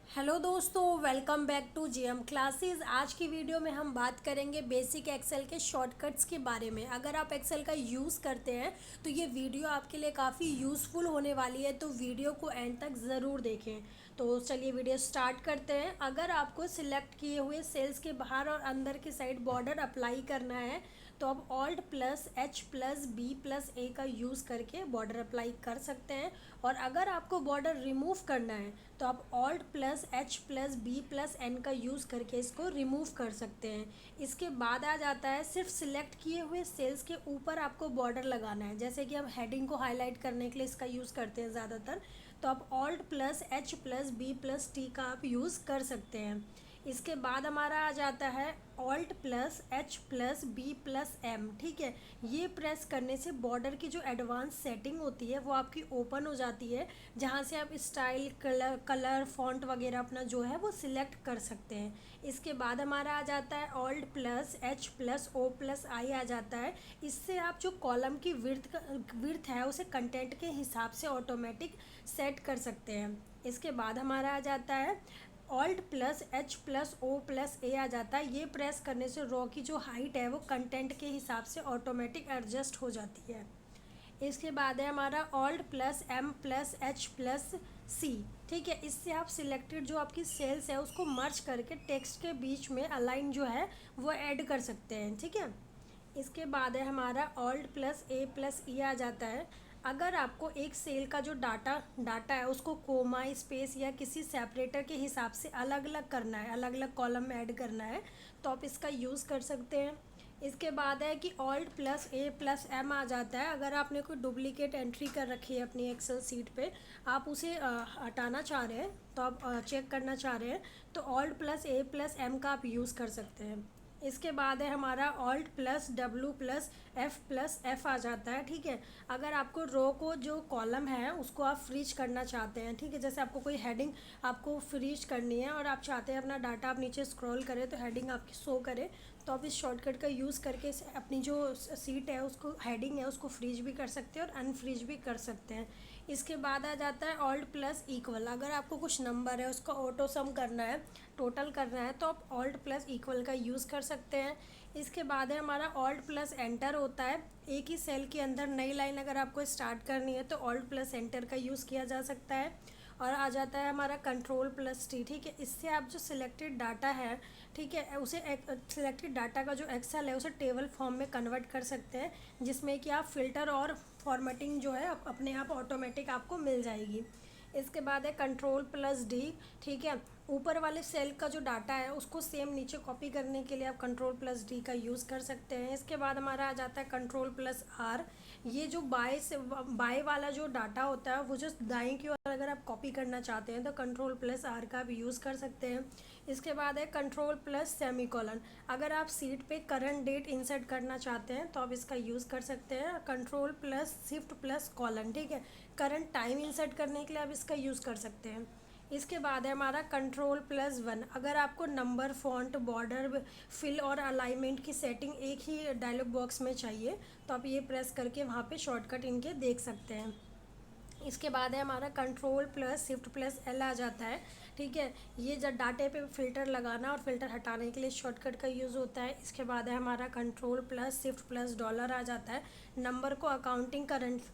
Hello दोस्तों, welcome back to GM classes. आज की वीडियो में हम बात करेंगे बेसिक एक्सेल के शॉर्टकट्स के बारे में। अगर आप एक्सेल का यूज़ करते हैं तो ये वीडियो आपके लिए काफ़ी यूज़फुल होने वाली है, तो वीडियो को एंड तक ज़रूर देखें। तो चलिए वीडियो स्टार्ट करते हैं। अगर आपको सिलेक्ट किए हुए सेल्स के बाहर और अंदर की साइड बॉर्डर अप्लाई करना है तो आप alt plus H plus B plus A का यूज़ करके बॉर्डर अप्लाई कर सकते हैं। और अगर आपको बॉर्डर रिमूव करना है तो आप alt plus H plus B plus N का यूज़ करके इसको रिमूव कर सकते हैं। इसके बाद आ जाता है सिर्फ सिलेक्ट किए हुए सेल्स के ऊपर आपको बॉर्डर लगाना है। जैसे कि हम हेडिंग को हाईलाइट करने के लिए इसका यूज़ करते हैं ज़्यादातर, तो आप alt plus H plus B plus T का आप यूज़ कर सकते हैं। इसके बाद हमारा आ जाता है alt plus H plus B plus M. ठीक है, ये प्रेस करने से बॉर्डर की जो एडवांस सेटिंग होती है वो आपकी ओपन हो जाती है, जहाँ से आप स्टाइल कलर फॉन्ट वगैरह अपना जो है वो सिलेक्ट कर सकते हैं। इसके बाद हमारा आ जाता है alt plus H plus O plus I आ जाता है। इससे आप जो कॉलम की विड्थ है उसे कंटेंट के हिसाब से ऑटोमेटिक सेट कर सकते हैं। इसके बाद हमारा आ जाता है alt plus H plus O plus A आ जाता है। ये प्रेस करने से रो की जो हाइट है वो कंटेंट के हिसाब से ऑटोमेटिक एडजस्ट हो जाती है। इसके बाद है हमारा alt plus M plus H plus C. ठीक है, इससे आप सिलेक्टेड जो आपकी सेल्स है उसको मर्ज करके टेक्स्ट के बीच में अलाइन जो है वो ऐड कर सकते हैं। ठीक है, इसके बाद है हमारा ऑल्ट प्लस ए प्लस ई आ जाता है। अगर आपको एक सेल का जो डाटा है उसको कोमा स्पेस या किसी सेपरेटर के हिसाब से अलग अलग करना है, अलग अलग कॉलम में ऐड करना है, तो आप इसका यूज़ कर सकते हैं। इसके बाद है कि ऑल्ट प्लस ए प्लस एम आ जाता है। अगर आपने कोई डुप्लीकेट एंट्री कर रखी है अपनी एक्सेल सीट पे, आप उसे हटाना चाह रहे हैं, तो आप चेक करना चाह रहे हैं, तो ऑल्ट प्लस ए प्लस एम का आप यूज़ कर सकते हैं। इसके बाद है हमारा alt plus W plus F आ जाता है। ठीक है, अगर आपको रो को जो कॉलम है उसको आप फ्रीज करना चाहते हैं, ठीक है, जैसे आपको कोई हेडिंग आपको फ्रीज करनी है और आप चाहते हैं अपना डाटा आप नीचे स्क्रॉल करें तो हेडिंग आपकी शो करे, तो आप इस शॉर्टकट का यूज़ करके अपनी जो सीट है उसको हेडिंग है उसको फ्रीज भी कर सकते हैं और अनफ्रीज भी कर सकते हैं। इसके बाद आ जाता है ऑल्ट प्लस इक्वल। अगर आपको कुछ नंबर है उसका ऑटो सम करना है, टोटल करना है, तो आप ऑल्ट प्लस इक्वल का यूज़ कर सकते हैं। इसके बाद है हमारा ऑल्ट प्लस एंटर होता है। एक ही सेल के अंदर नई लाइन अगर आपको स्टार्ट करनी है तो ऑल्ट प्लस एंटर का यूज़ किया जा सकता है। और आ जाता है हमारा कंट्रोल प्लस टी। ठीक है, इससे आप जो सिलेक्टेड डाटा है, ठीक है, उसे सिलेक्टेड डाटा का जो एक्सेल है उसे टेबल फॉर्म में कन्वर्ट कर सकते हैं, जिसमें कि आप फिल्टर और फॉर्मेटिंग जो है अपने आप ऑटोमेटिक आपको मिल जाएगी। इसके बाद है कंट्रोल प्लस डी। ठीक है, ऊपर वाले सेल का जो डाटा है उसको सेम नीचे कॉपी करने के लिए आप कंट्रोल प्लस डी का यूज़ कर सकते हैं। इसके बाद हमारा आ जाता है कंट्रोल प्लस आर। ये जो बाय वाला जो डाटा होता है वो जो दाएं की ओर अगर आप कॉपी करना चाहते हैं तो कंट्रोल प्लस आर का आप यूज़ कर सकते हैं। इसके बाद है कंट्रोल प्लस सेमीकोलन। अगर आप सीट पे करंट डेट इंसर्ट करना चाहते हैं तो आप इसका यूज़ कर सकते हैं। Control plus shift plus colon. ठीक है, करंट टाइम इंसर्ट करने के लिए आप इसका यूज़ कर सकते हैं। इसके बाद है हमारा कंट्रोल प्लस वन। अगर आपको नंबर फॉन्ट बॉर्डर फिल और अलाइनमेंट की सेटिंग एक ही डायलॉग बॉक्स में चाहिए तो आप ये प्रेस करके वहाँ पे शॉर्टकट इनके देख सकते हैं। इसके बाद है हमारा control plus shift plus L आ जाता है। ठीक है, ये जब डाटे पे फ़िल्टर लगाना और फिल्टर हटाने के लिए शॉर्टकट का यूज़ होता है। इसके बाद है हमारा control plus shift plus dollar आ जाता है। नंबर को अकाउंटिंग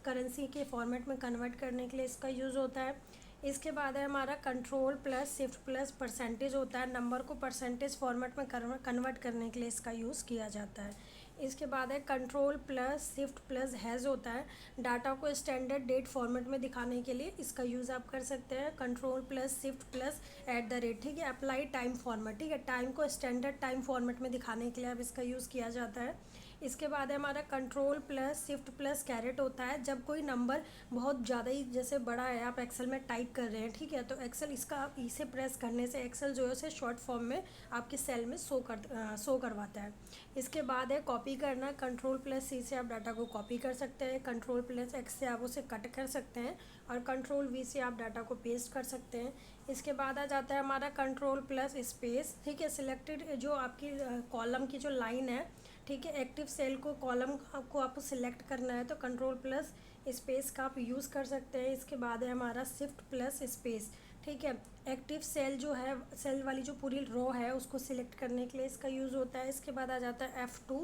करेंसी के फॉर्मेट में कन्वर्ट करने के लिए इसका यूज़ होता है। इसके बाद है हमारा control plus shift plus percentage होता है। नंबर को परसेंटेज फॉर्मेट में कन्वर्ट करने के लिए इसका यूज़ किया जाता है। इसके बाद है control plus shift plus has होता है। डाटा को स्टैंडर्ड डेट फॉर्मेट में दिखाने के लिए इसका यूज़ आप कर सकते हैं। Control plus shift plus at the rate. ठीक है, अप्लाई टाइम फॉर्मेट। ठीक है, टाइम को स्टैंडर्ड टाइम फॉर्मेट में दिखाने के लिए अब इसका यूज़ किया जाता है। इसके बाद है हमारा control plus shift plus caret होता है। जब कोई नंबर बहुत ज़्यादा ही जैसे बड़ा है, आप एक्सेल में टाइप कर रहे हैं, ठीक है, तो एक्सेल इसका आप इसे प्रेस करने से एक्सेल जो है उसे शॉर्ट फॉर्म में आपके सेल में शो करवाता है। इसके बाद है कॉपी करना। कंट्रोल प्लस सी से आप डाटा को कॉपी कर सकते हैं। कंट्रोल प्लस एक्स से आप उसे कट कर सकते हैं और कंट्रोल वी से आप डाटा को पेस्ट कर सकते हैं। इसके बाद आ जाता है हमारा कंट्रोल प्लस स्पेस। ठीक है, सिलेक्टेड जो आपकी कॉलम की जो लाइन है, ठीक है, एक्टिव सेल को कॉलम को आपको सिलेक्ट करना है तो कंट्रोल प्लस स्पेस का आप यूज़ कर सकते हैं। इसके बाद है हमारा शिफ्ट प्लस स्पेस। ठीक है। एक्टिव सेल जो है, सेल वाली जो पूरी रो है उसको सिलेक्ट करने के लिए इसका यूज़ होता है। इसके बाद आ जाता है F2।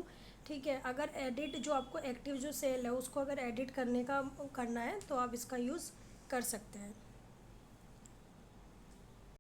ठीक है, अगर एडिट जो आपको एक्टिव जो सेल है उसको अगर एडिट करने का करना है तो आप इसका यूज़ कर सकते हैं।